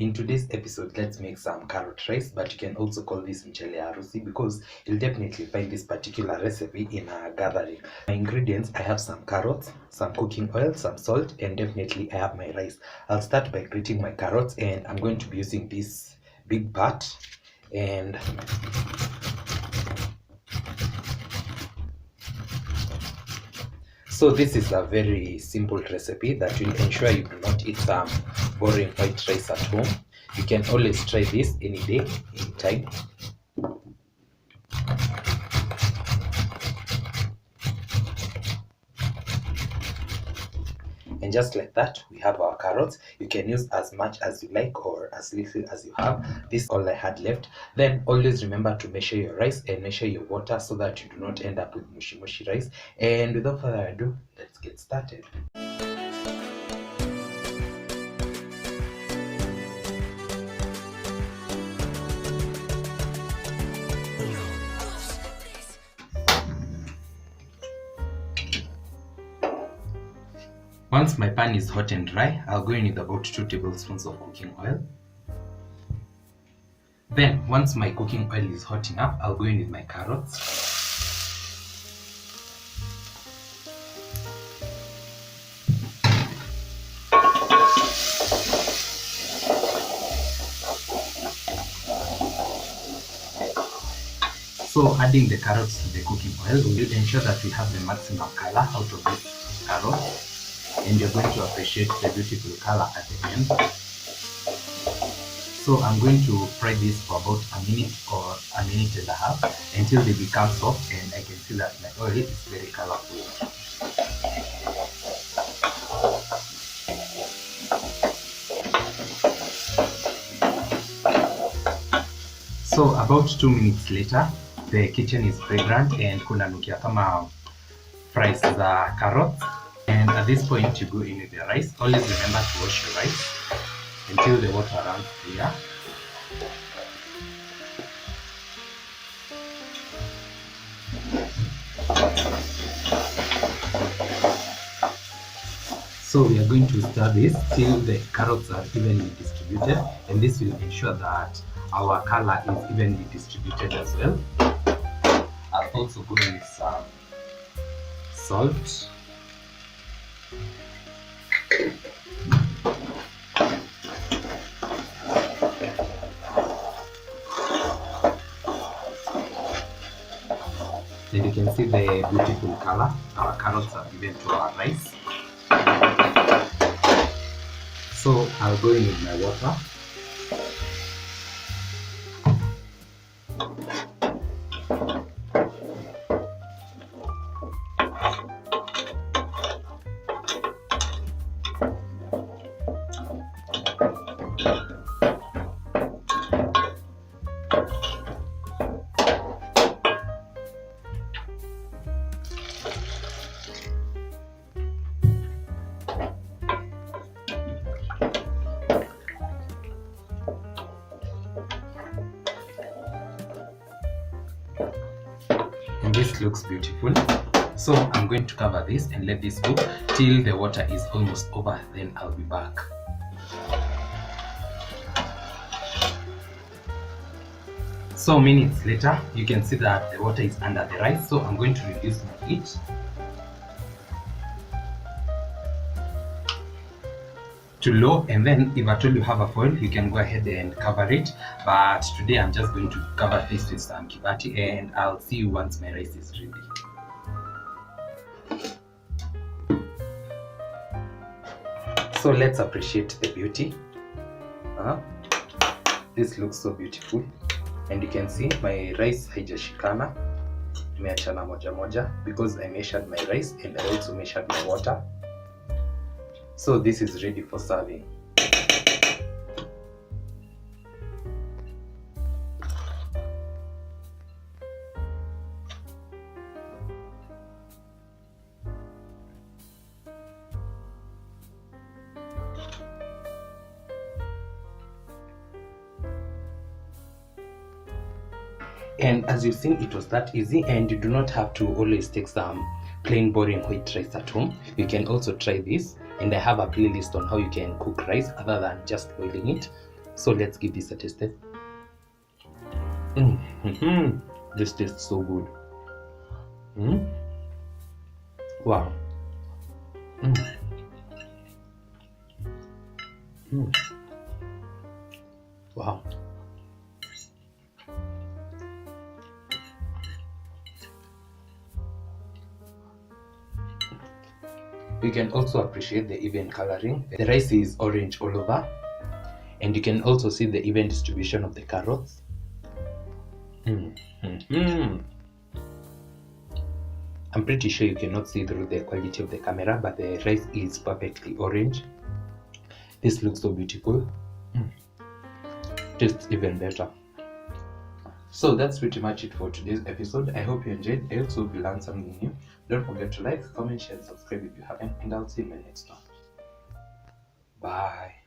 In today's episode, let's make some carrot rice, but you can also call this Mchele harusi because you'll definitely find this particular recipe in a gathering. My ingredients, I have some carrots, some cooking oil, some salt, and definitely I have my rice. I'll start by grating my carrots, and I'm going to be using this big pot. And so this is a very simple recipe that will ensure you do not eat some boring white rice at home. You can always try this any day, anytime. And just like that, we have our carrots. You can use as much as you like or as little as you have. This is all I had left. Then always remember to measure your rice and measure your water so that you do not end up with mushy rice. And without further ado, let's get started. Once my pan is hot and dry, I'll go in with about 2 tablespoons of cooking oil. Then, once my cooking oil is hot enough, I'll go in with my carrots. So, adding the carrots to the cooking oil will ensure that we have the maximum color out of this carrot. And you're going to appreciate the beautiful color at the end. So I'm going to fry this for about a minute or a minute and a half until they become soft and I can see that my oil is very colorful. So about 2 minutes later, the kitchen is fragrant and kunanukia kama fries za carrots. And at this point, you go in with the rice. Always remember to wash your rice until the water runs clear. So we are going to stir this till the carrots are evenly distributed, and this will ensure that our color is evenly distributed as well. I'll also go in with some salt. And you can see the beautiful color our carrots are given to our rice. So I'll go in with my water. And this looks beautiful. So I'm going to cover this and let this cook till the water is almost over, then I'll be back. So minutes later, you can see that the water is under the rice, so I'm going to reduce my heat. To low, and then if at all you have a foil, you can go ahead and cover it, but today I'm just going to cover this with some kibati and I'll see you once my rice is ready. So let's appreciate the beauty. This looks so beautiful, and you can see my rice haijashikana, imeachana moja moja because I measured my rice and I also measured my water. So this is ready for serving. And as you've seen, it was that easy, and you do not have to always take some plain boring white rice at home. You can also try this, and I have a playlist on how you can cook rice other than just boiling it. So let's give this a taste. This tastes so good. Wow. Wow. You can also appreciate the even coloring. The rice is orange all over, and you can also see the even distribution of the carrots. I'm pretty sure you cannot see through the quality of the camera, but the rice is perfectly orange. This looks so beautiful. Tastes even better. So that's pretty much it for today's episode. I hope you enjoyed. I also hope you learned something new. Don't forget to like, comment, share, and subscribe if you haven't, and I'll see you in my next one. Bye.